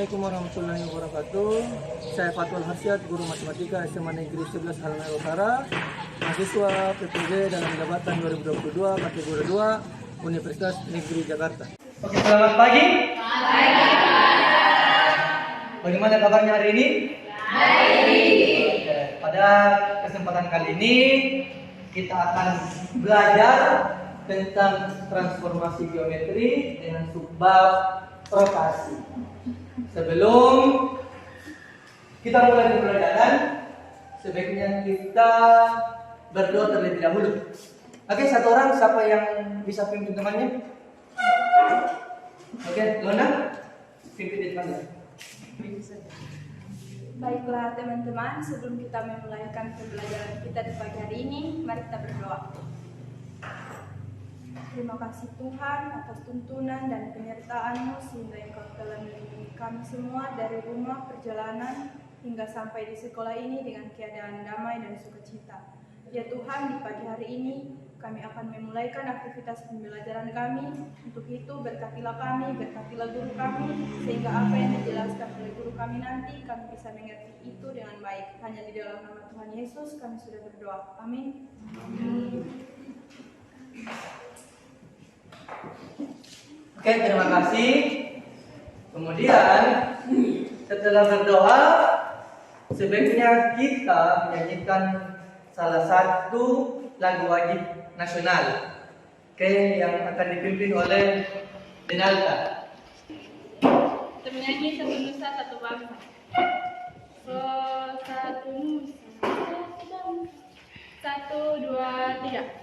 Assalamualaikum warahmatullahi wabarakatuh. Saya Fatul Harsyad, guru matematika SMA Negeri 11 Halmahera Utara, mahasiswa PPG dalam jabatan 2022 kategori 2 Universitas Negeri Jakarta. Oke, selamat pagi. Bagaimana kabarnya hari ini? Oke, pada kesempatan kali ini kita akan belajar tentang transformasi geometri dengan subbab rotasi. Sebelum kita mulai pembelajaran, sebaiknya kita berdoa terlebih dahulu. Oke, satu orang siapa yang bisa pimpin temannya? Oke, Lona, pimpin di depannya. Baiklah teman-teman, sebelum kita memulaikan pembelajaran kita di pagi hari ini, mari kita berdoa. Terima kasih Tuhan atas tuntunan dan penyertaan-Mu sehingga Engkau telah melindungi kami semua dari rumah perjalanan hingga sampai di sekolah ini dengan keadaan damai dan sukacita. Ya Tuhan, di pagi hari ini kami akan memulaikan aktivitas pembelajaran kami. Untuk itu berkatilah kami, berkatilah guru kami, sehingga apa yang dijelaskan oleh guru kami nanti kami bisa mengerti itu dengan baik. Hanya di dalam nama Tuhan Yesus kami sudah berdoa. Amin. Oke, terima kasih. Kemudian setelah berdoa, sebaiknya kita menyanyikan salah satu lagu wajib nasional, yang akan dipimpin oleh Denalta. Kita menyanyi satu nusa satu bangsa. Satu nusa satu bangsa. 1, 2, 3.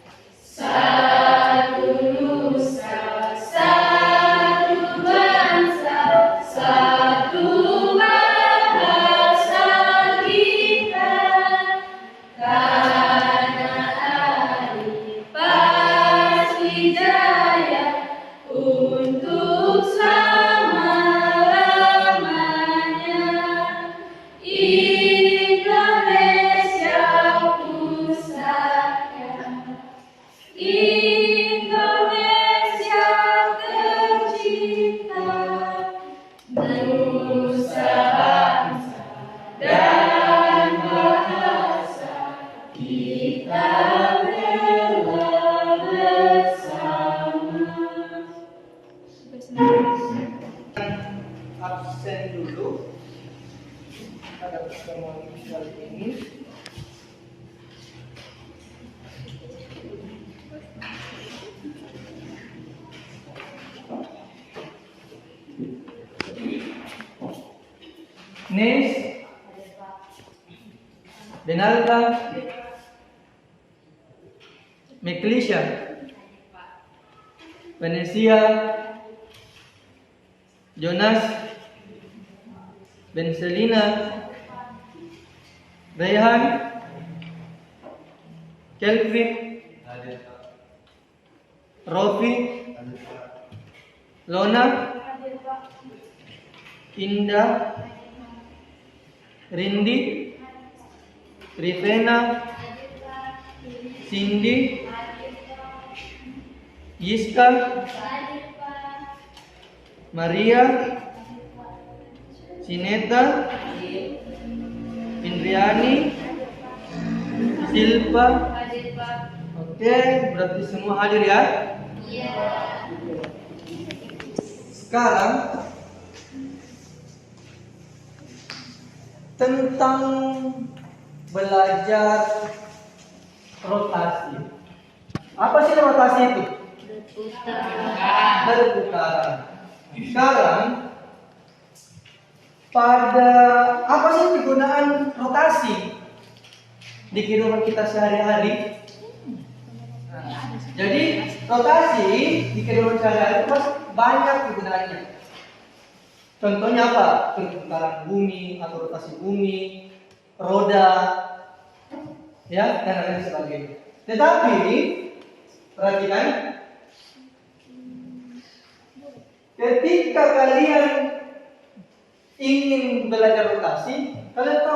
Satu nusa, satu bangsa, satu bahasa kita. Tanah air pasti jaya untuk selama-lamanya. Indonesia pusaka, Indonesia tercinta, nusa bangsa dan bahasa kita bela bersama. Absen dulu pada pertemuan kali ini. Nes, Denalta, Meklisha, Venesia, Jonas, Benselina, Rehan, Kelvin, Rofi, Lona, Indah, Rindi, Rivena, Cindy, Yiska, Maria, Sineta, Indriani, Silva. Oke, berarti semua hadir ya? Sekarang tentang belajar rotasi. Apa sih rotasi itu? Berputaran. Sekarang pada apa sih kegunaan rotasi di kehidupan kita sehari-hari? Jadi rotasi di kehidupan sehari-hari itu banyak kegunaannya. Contohnya apa? Perputaran bumi atau rotasi bumi, roda, ya, dan lain sebagainya. Tetapi perhatikan, ketika kalian ingin belajar rotasi, kalian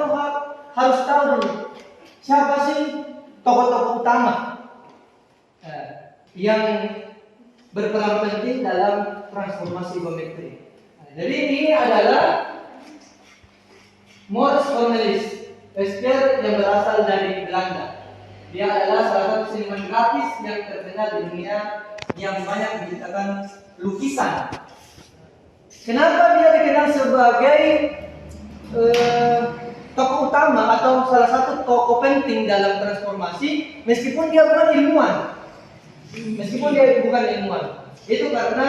harus tahu dulu siapa sih tokoh-tokoh utama yang berperan penting dalam transformasi geometri. Jadi ini adalah Mors Cornelis, Shakespeare yang berasal dari Belanda. Dia adalah salah satu seniman grafis yang terkenal di dunia yang banyak menciptakan lukisan. Kenapa dia dikenal sebagai tokoh utama atau salah satu tokoh penting dalam transformasi, meskipun dia bukan ilmuwan? Itu karena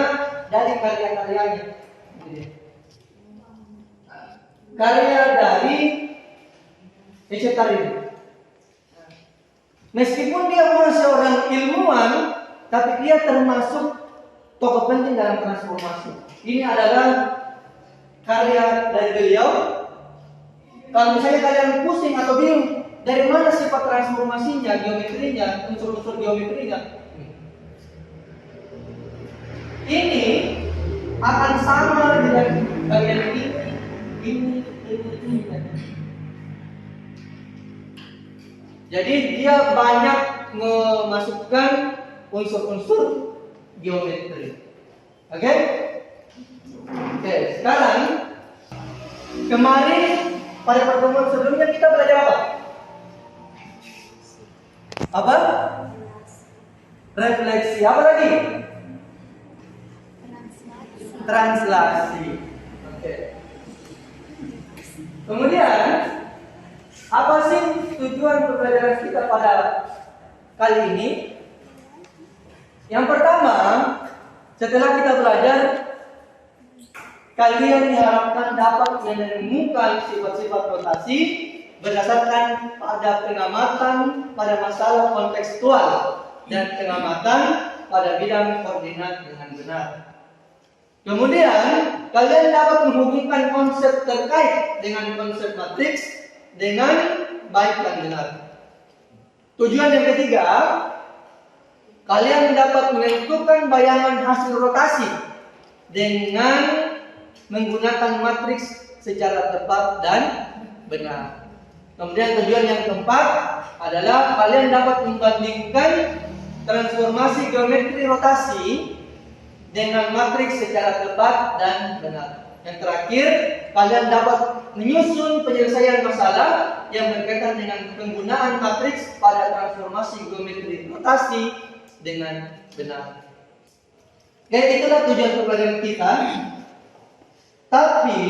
dari karya-karyanya. Karya dari Ecetarin. Meskipun dia bukan seorang ilmuwan, tapi dia termasuk tokoh penting dalam transformasi. Ini adalah karya dari beliau. Kalau misalnya kalian pusing atau bingung, dari mana sifat transformasinya, geometrinya, unsur-unsur geometrinya, ini akan sama dengan bagian ini. Jadi dia banyak memasukkan unsur-unsur geometri. Oke, sekarang kemarin pada pertemuan sebelumnya kita belajar apa? Apa? Refleksi. Apa lagi? Translasi. Oke. Kemudian apa sih tujuan pembelajaran kita pada kali ini? Yang pertama, setelah kita belajar, kalian diharapkan dapat menemukan sifat-sifat rotasi berdasarkan pada pengamatan pada masalah kontekstual dan pengamatan pada bidang koordinat dengan benar. Kemudian, kalian dapat menghubungkan konsep terkait dengan konsep matriks dengan baik dan benar. Tujuan yang ketiga, kalian dapat menentukan bayangan hasil rotasi dengan menggunakan matriks secara tepat dan benar. Kemudian tujuan yang keempat adalah kalian dapat membandingkan transformasi geometri rotasi dengan matriks secara tepat dan benar. Yang terakhir, kalian dapat menyusun penyelesaian masalah yang berkaitan dengan penggunaan matriks pada transformasi geometri rotasi dengan benar. Oke, itulah tujuan pembelajaran kita. Tapi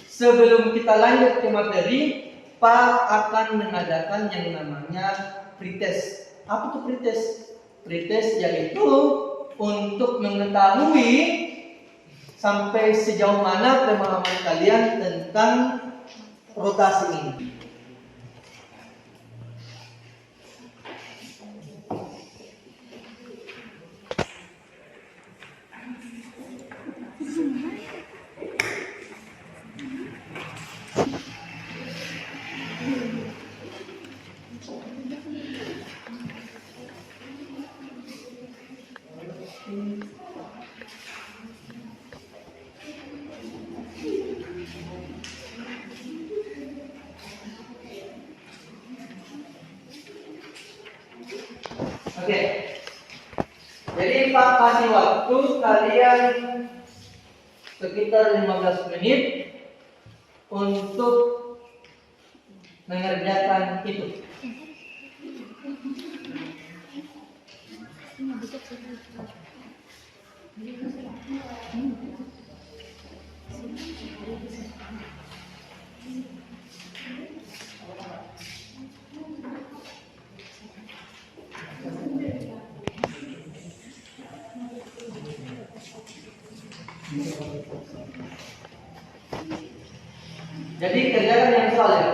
sebelum kita lanjut ke materi, Pak akan mengadakan yang namanya pretest. Apa itu pretest? Pretest yaitu untuk mengetahui sampai sejauh mana pemahaman kalian tentang rotasi ini. Oke. Jadi Pak kasih waktu kalian sekitar 15 menit untuk mengerjakan itu. Jadi kerjakan yang soal ya.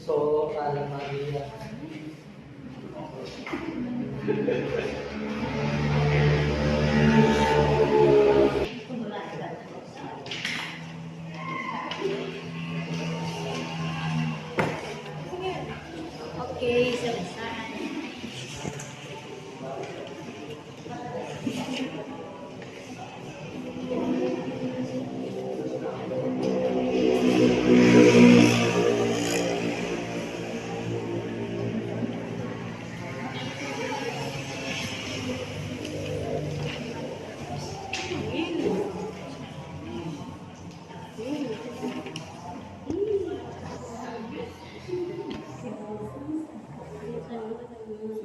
Soal Maria. Oke, selesai.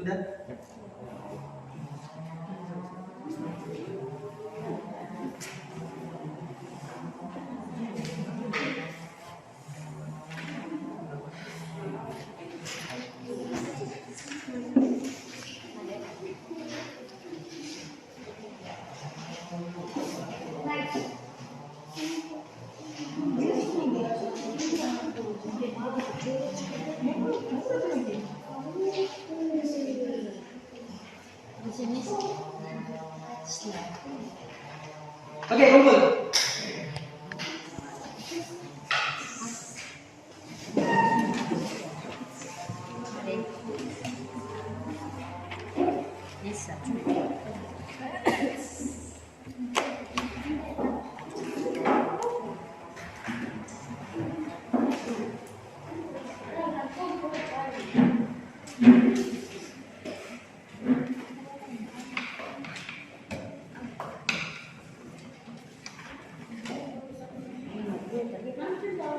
Sudah? Oke, kumpul.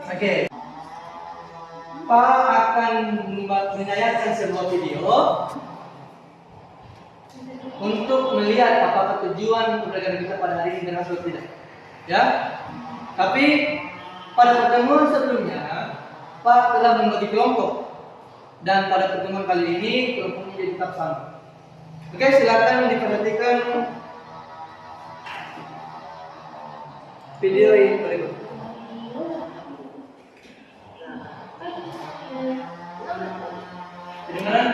Oke. Pak akan menayangkan sebuah video untuk melihat apakah tujuan pembelajaran kita pada hari ini berhasil atau tidak. Ya. Tapi pada pertemuan sebelumnya Pak telah membagi kelompok dan pada pertemuan kali ini kelompoknya jadi tetap sama. Oke, silakan diperhatikan video ini berikut. Kedengaran?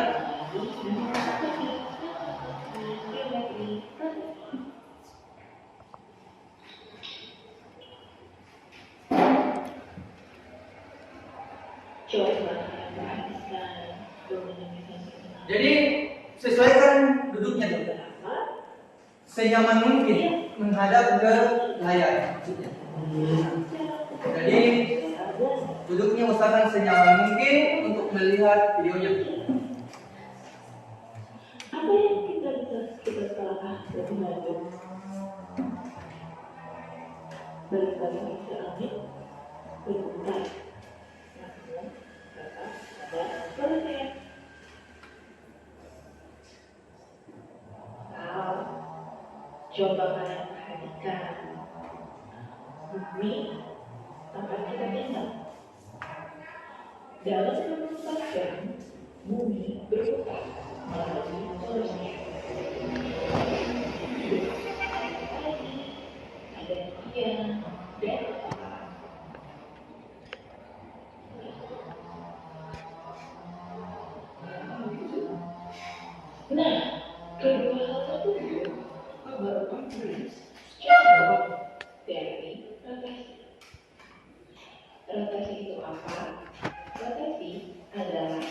Jadi sesuaikan duduknya dulu. Senyaman mungkin menghadap ke layar. Jadi duduknya usahakan senyaman mungkin untuk melihat videonya. Apa yang kita salahkan lebih lanjut? Barangkali kita ambil berbentar. Namun, kata ada selesai. Now, coba kalian perhatikan bumi tempat kita tinggal. Dalam 24 jam, bumi berputar melalui polusnya. Ada siang dan malam. Nah, kedua hal tersebut merupakan contoh dari rotasi. Rotasi itu apa? Rotasi adalah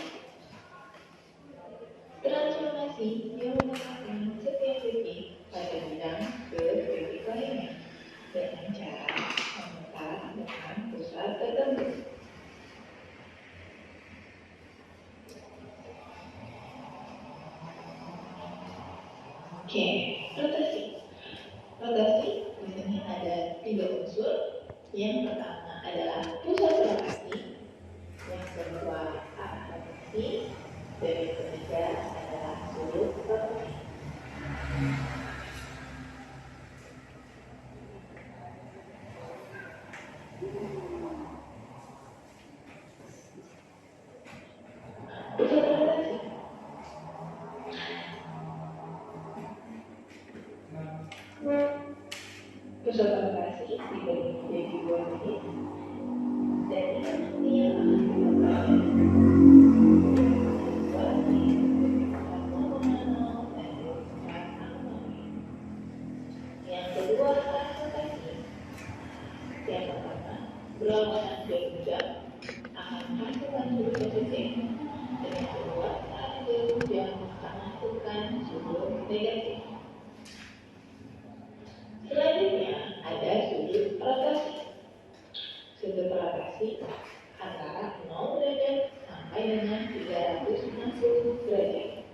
transformasi yang merupakan setiap detik pada bidang ke detik lainnya dengan cara memutar dengan pusat tertentu. Oke, rotasi. Rotasi di sini ada 3 unsur. Yang pertama adalah pusat rotasi, yang kedua arah rotasi, dan yang ketiga adalah sudut rotasi. Pusat rotasi. Pusat rotasi dibagi menjadi 2 unit dan ini yang akan yang kedua adalah rotasi. Yang pertama, berlawanan berujang akan menghasilkan sudut positif, dan yang kedua saat berujang akan menghasilkan sudut negatif. Selanjutnya ada sudut rotasi. Sudut rotasi antara 0 derajat sampai dengan 360 derajat.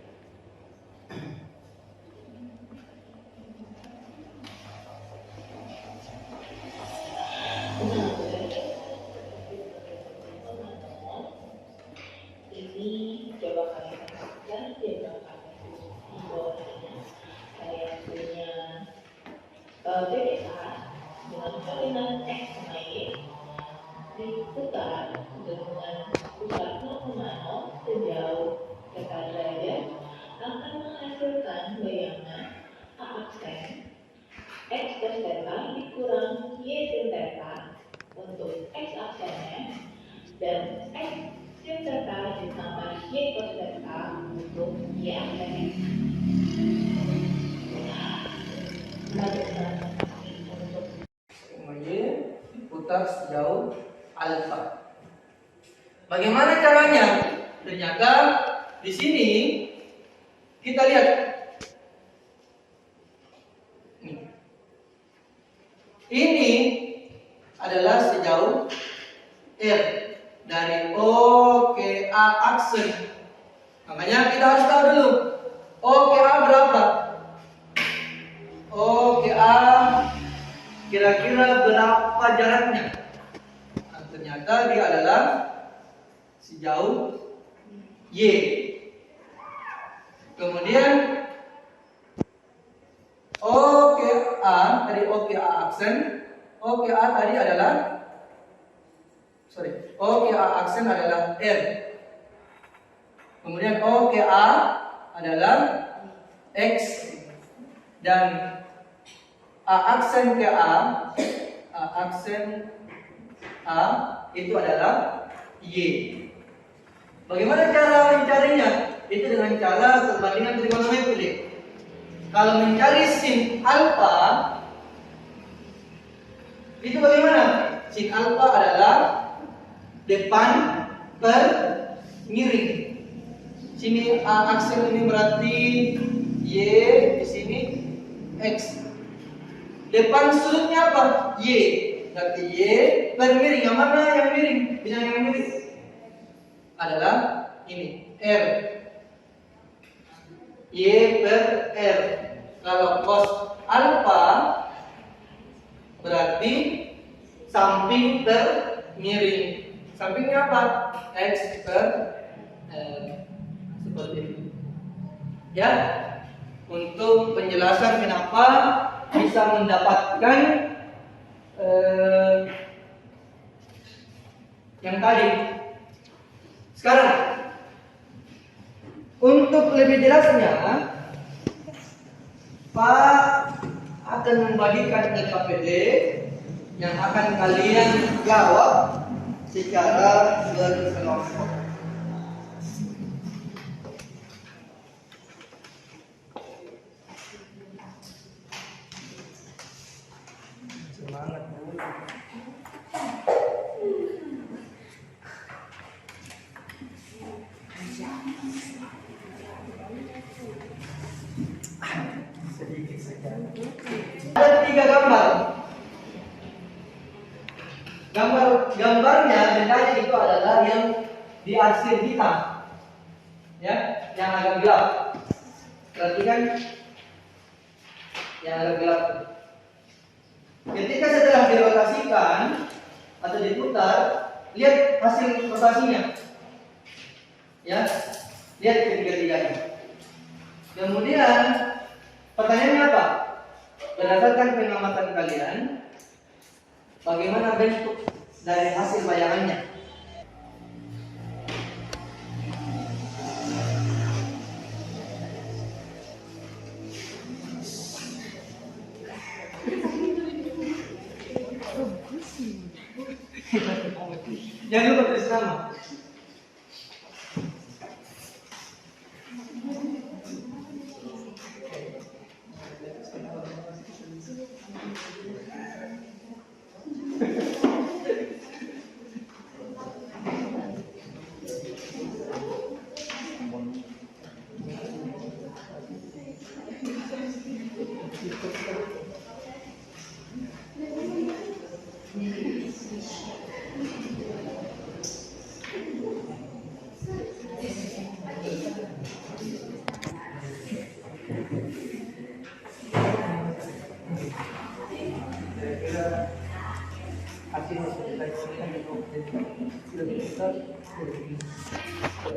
Ini coba kalian lakukan di belakang. untuk Y aksen. Y diputar sejauh alfa. Bagaimana caranya? Ternyata di sini kita lihat. Ini adalah sejauh R dari O ke A aksen. Makanya kita harus tahu dulu O ke A berapa? O ke A kira-kira berapa jaraknya? Nah, ternyata dia adalah sejauh Y. Kemudian O ke A, dari O ke A aksen, O ke A tadi adalah O ke A aksen adalah R. Kemudian O ke A adalah X dan A aksen ke A aksen A itu adalah Y. Bagaimana cara mencarinya? Itu dengan cara perbandingan trigonometri. Kalau mencari sin alfa, itu bagaimana? Sin alfa adalah depan per miring. Sini A aksen ini berarti Y, di sini X. Depan sudutnya apa? Y. Berarti Y per miring. Yang mana yang miring? Bidang yang miring adalah ini R. Y per R. Kalau cos alfa berarti samping per miring. Sampingnya apa? X per R. Seperti itu. Ya. Untuk penjelasan kenapa bisa mendapatkan yang tadi. Sekarang untuk lebih jelasnya, Pak akan membagikan KPD yang akan kalian jawab secara berkelompok. Semangat. Sedikit saja. Ada 3 gambar. Gambarnya bendanya itu adalah yang diarsir hitam, ya, yang agak gelap. Perhatikan yang agak gelap. Ketika setelah dirotasikan atau diputar, lihat hasil rotasinya, ya, lihat ketiga-tiganya. Kemudian pertanyaannya apa? Berdasarkan pengamatan kalian, bagaimana bentuk dari hasil bayangannya? Jangan lupa tulis nama.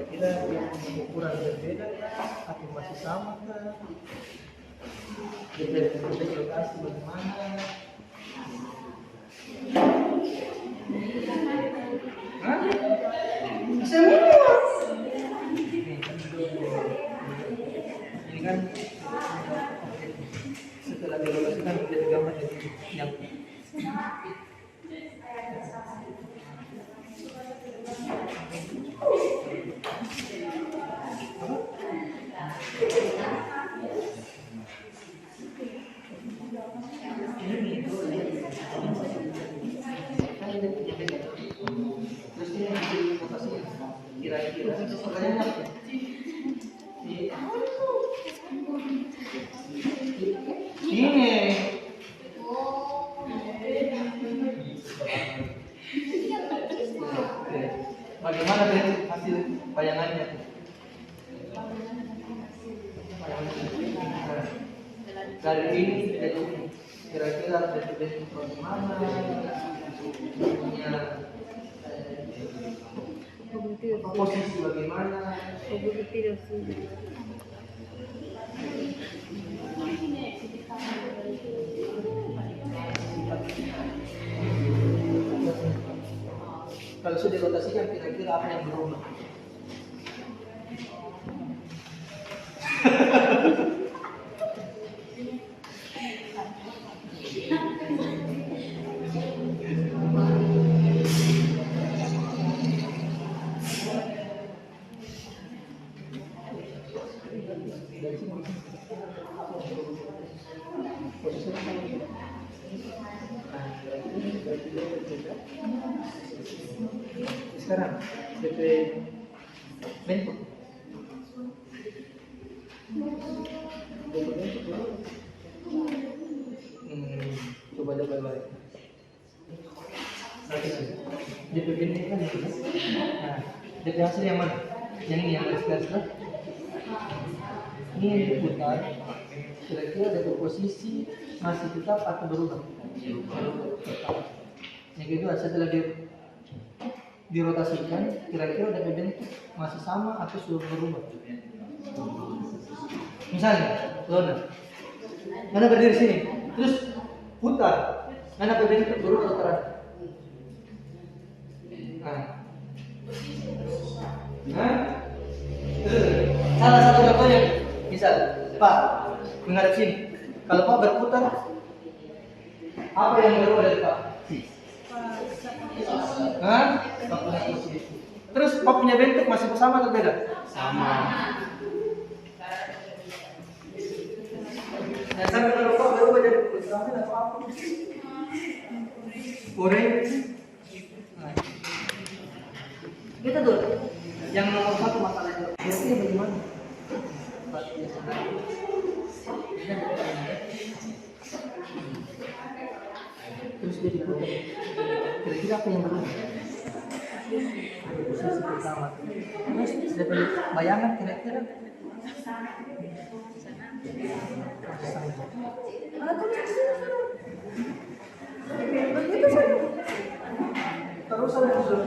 Kira-kira yang ukuran berbeda atau masih sama kah? Kita lokasi bagaimana? Hah? Semua. Ini kan setelah dilokasikan kita gambar yang pertanyaannya apa? Ini. Bagaimana bentuk hasil bayangannya? Dari ini dari ini kira-kira bentuk bagaimana? Posisi bagaimana? Kalau sudah dirotasikan kira-kira apa yang berubah? Sekarang DP bentuk. Coba balik. DP bentuk kan itu. Nah, DP hasil yang mana? Yang ini yang garis-garis lah. Ini yang diputar. Kira-kira DP posisi masih tetap atau berubah? Tetap. Yang kedua setelah dirotasikan, kira-kira DP bentuk masih sama atau sudah berubah? Misalnya, Lona, mana berdiri sini, terus putar, mana DP bentuk berubah atau terang? Nah, salah satu contohnya, misal, Pak, menghadap sini. Kalau Pak berputar, apa yang berubah dari Pak? Terus Pak punya bentuk masih sama atau beda? Sama. Nah, sampai kalau Pak berubah jadi putih atau apa? Orange. Nah. Kita tuh yang nomor satu masalahnya. Berarti bagaimana? Terus dia diputar. Kira-kira apa yang berubah? Posisi pertama. Terus dia bayangan kira-kira. Terus ada usul.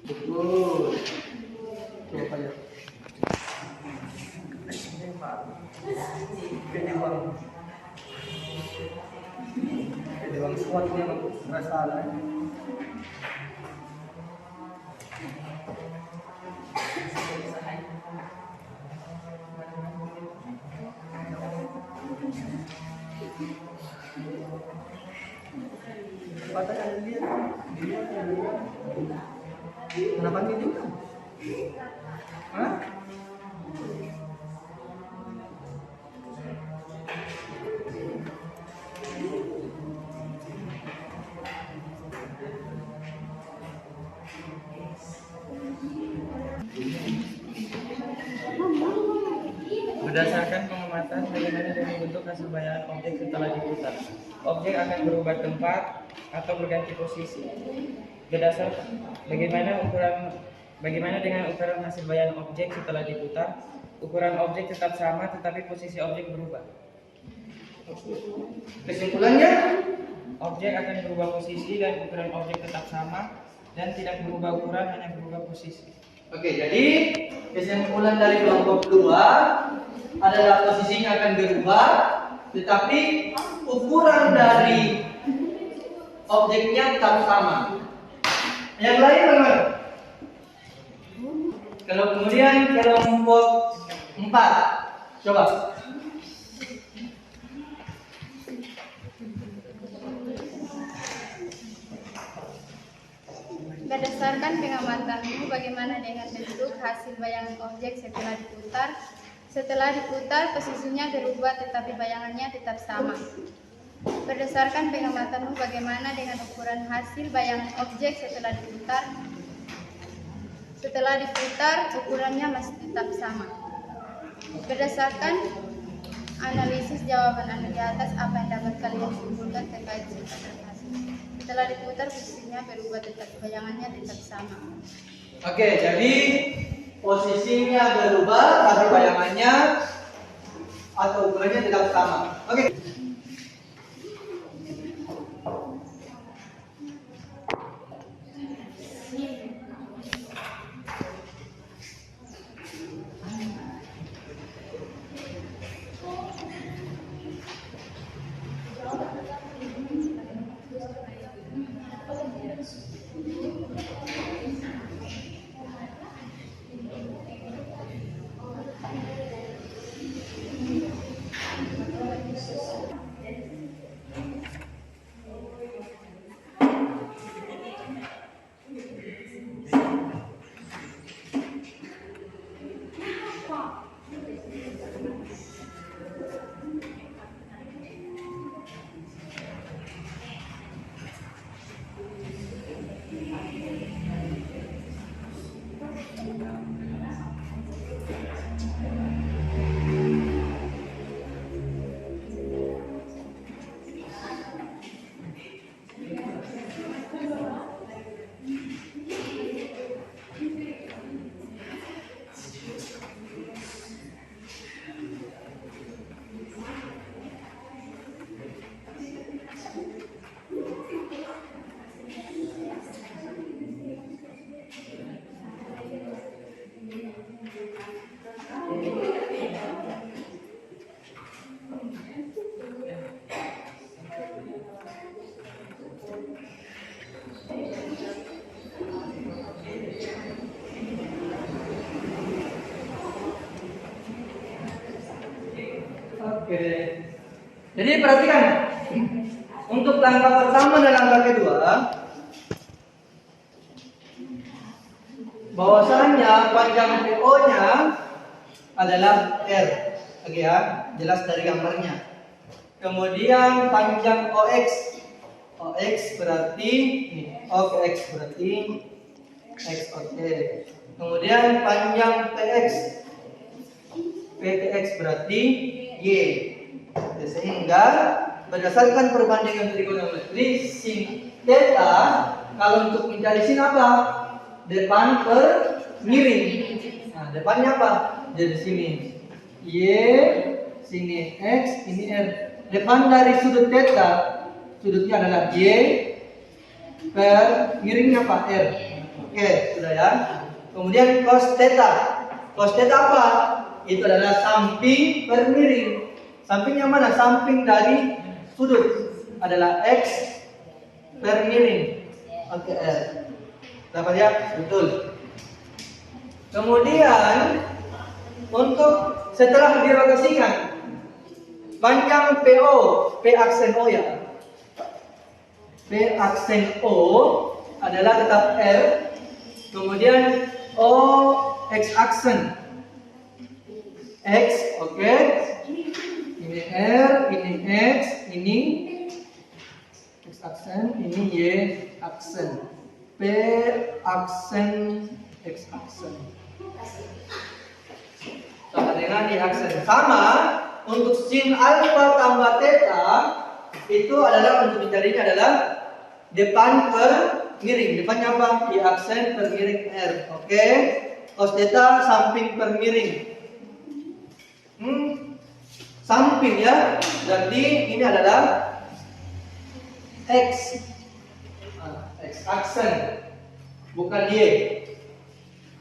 Betul. Coba lihat. Jadi bang squat dia nggak salah. Patah lihat. Kenapa gitu? Hah? Berdasarkan pengamatan bagaimana dengan bentuk hasil bayangan objek setelah diputar. Objek akan berubah tempat atau berganti posisi. Bagaimana dengan ukuran hasil bayangan objek setelah diputar? Ukuran objek tetap sama tetapi posisi objek berubah. Kesimpulannya, Objek akan berubah posisi dan ukuran objek tetap sama dan tidak berubah ukuran, hanya berubah posisi. oke, jadi kesimpulan dari kelompok 2 adalah posisinya akan berubah, tetapi ukuran dari objeknya tetap sama. Yang lain bagaimana? Kalau kemudian kelompok 4, coba. Berdasarkan pengamatanmu, bagaimana dengan bentuk hasil bayangan objek setelah diputar? Setelah diputar, posisinya berubah tetapi bayangannya tetap sama. Berdasarkan pengamatanmu, bagaimana dengan ukuran hasil bayangan objek setelah diputar? Setelah diputar, ukurannya masih tetap sama. Berdasarkan analisis jawaban Anda di atas, apa yang dapat kalian simpulkan terkait sifat hasil? Setelah diputar, posisinya berubah tetapi bayangannya tetap sama. Oke, jadi posisinya berubah tapi bayangannya atau ukurannya tetap sama. Oke. Oke. Jadi perhatikan untuk langkah pertama dan langkah kedua, bahwasannya panjang PO-nya adalah R. Oke ya, jelas dari gambarnya. Kemudian panjang OX. OX berarti ini, OX berarti X, oke. Kemudian panjang PX. PTX berarti Y. Sehingga berdasarkan perbandingan trigonometri sin theta, kalau untuk mencari sin apa? Depan per miring. Nah, depannya apa? Dari sini. Y, sini X, ini R. Depan dari sudut theta, sudutnya adalah Y per miringnya apa? R. Oke, sudah ya. Kemudian cos theta. Cos theta apa? Itu adalah samping per miring. Sampingnya mana? Samping dari sudut adalah X per miring. Oke, R. Dapat ya? Betul. Kemudian untuk setelah dirotasikan, panjang PO, P aksen O ya. P aksen O adalah tetap R. Kemudian O X aksen X, oke. Ini R, ini X, ini X aksen, ini Y aksen. P aksen X aksen. Sama dengan Y aksen. Sama untuk sin alfa tambah theta itu adalah untuk mencarinya adalah depan per miring. Depannya apa? Y aksen per miring R. Oke. Cos theta samping per miring. Samping ya. Berarti ini adalah X. X aksen. Bukan Y.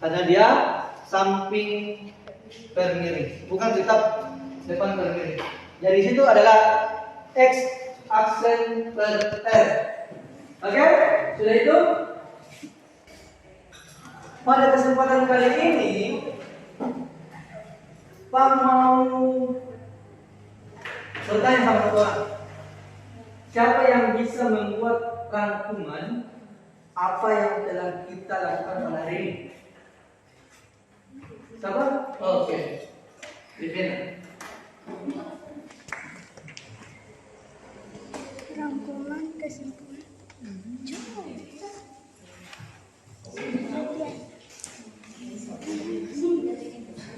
Karena dia samping per miring. Bukan tetap depan per miring. Jadi situ adalah X aksen per R. Oke? Sudah itu? Pada kesempatan kali ini Pak mau bertanya sama orang. Siapa yang bisa membuat rangkuman apa yang telah kita lakukan pada hari ini? Siapa? Oke. Dipin. Rangkuman kesimpulan.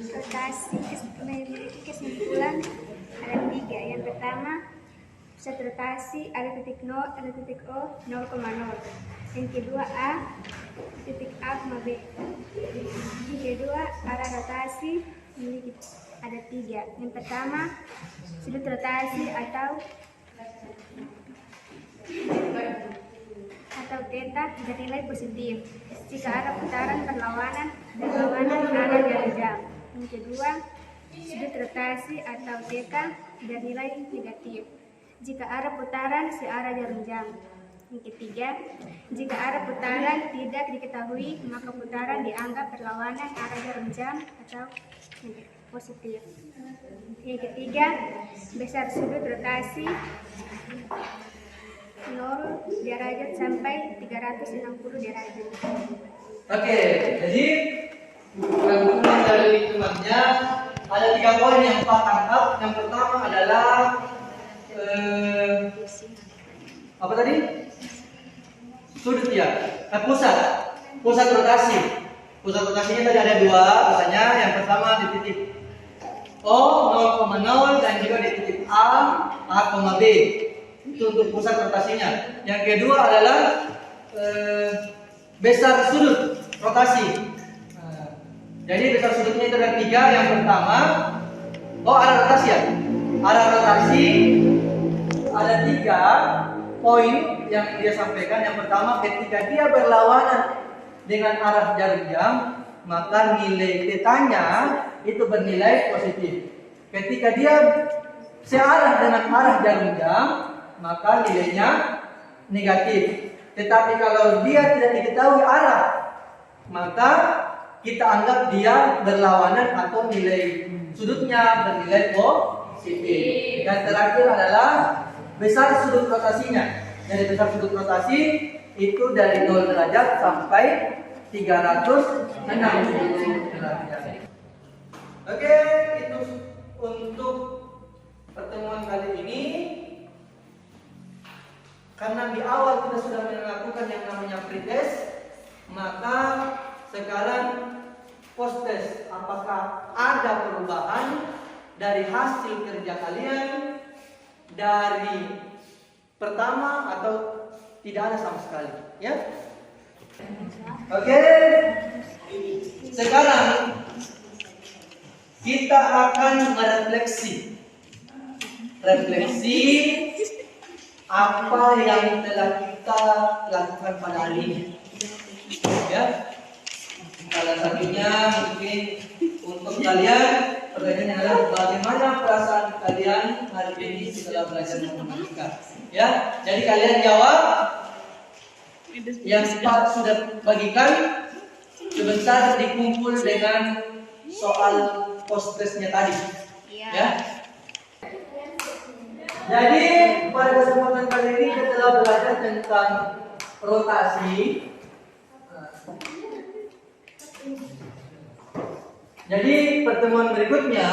Rotasi memiliki kesimpulan ada 3. Yang pertama, pusat rotasi ada titik 0, ada titik O 0,0. Yang kedua A, titik A, B. Yang kedua, arah rotasi memiliki ada 3. Yang pertama, sudut rotasi atau theta bernilai positif jika arah putaran berlawanan arah jarum jam. Yang kedua, sudut rotasi atau theta bernilai negatif jika arah putaran searah jarum jam. Yang ketiga, jika arah putaran tidak diketahui, maka putaran dianggap berlawanan arah jarum jam atau positif. Yang ketiga, besar sudut rotasi 0 derajat sampai 360 derajat. Oke, jadi rangkuman dari hitungannya ada 3 poin yang Pak tangkap. Yang pertama adalah apa tadi? Sudut ya, pusat rotasi. Pusat rotasinya tadi ada 2, misalnya yang pertama di titik O 0,0 dan juga di titik A, B. Itu untuk pusat rotasinya. Yang kedua adalah besar sudut rotasi. Jadi besar sudutnya itu ada 3. Yang pertama, arah rotasi ya. Arah rotasi ada 3 poin yang dia sampaikan. Yang pertama, ketika dia berlawanan dengan arah jarum jam, maka nilai tetanya itu bernilai positif. Ketika dia searah dengan arah jarum jam, maka nilainya negatif. Tetapi kalau dia tidak diketahui arah, maka kita anggap dia berlawanan atau nilai sudutnya bernilai positif. Dan terakhir adalah besar sudut rotasinya. Jadi besar sudut rotasi itu dari 0 derajat sampai 360 derajat. Oke, itu untuk pertemuan kali ini. Karena di awal kita sudah melakukan yang namanya pretest, maka sekarang post test. Apakah ada perubahan dari hasil kerja kalian dari pertama atau tidak ada sama sekali? Ya. Oke. Sekarang kita akan merefleksi. Refleksi apa yang telah kita lakukan pada hari ini. Ya. Salah satunya mungkin untuk kalian pertanyaannya adalah bagaimana perasaan kalian hari ini setelah belajar matematika. Ya, jadi kalian jawab. Yang Pak sudah bagikan sebentar dikumpul dengan soal postresnya tadi. Ya. Jadi pada kesempatan kali ini kita telah belajar tentang rotasi. Jadi pertemuan berikutnya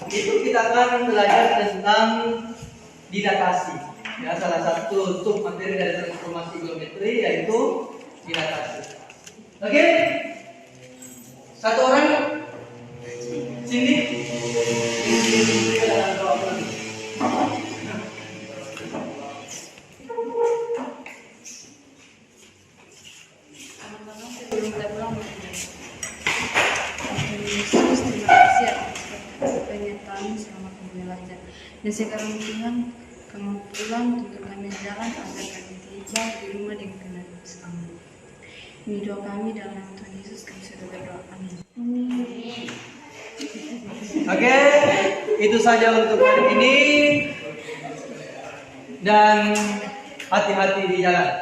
itu kita akan belajar tentang dilatasi. Ya, salah satu untuk materi dari transformasi geometri yaitu dilatasi. Oke? Satu orang sini. Sebelum kita pulang, terima kasih atas pernyataan selama kami belajar. Dan sekarang Tuhan, kami pulang, tuntun kami jalan agar kami tiba di rumah dengan kenan aman. Ini doa kami dalam nama Tuhan Yesus, kami sudah berdoa. Amin. Oke, itu saja untuk hari ini. Dan hati-hati di jalan.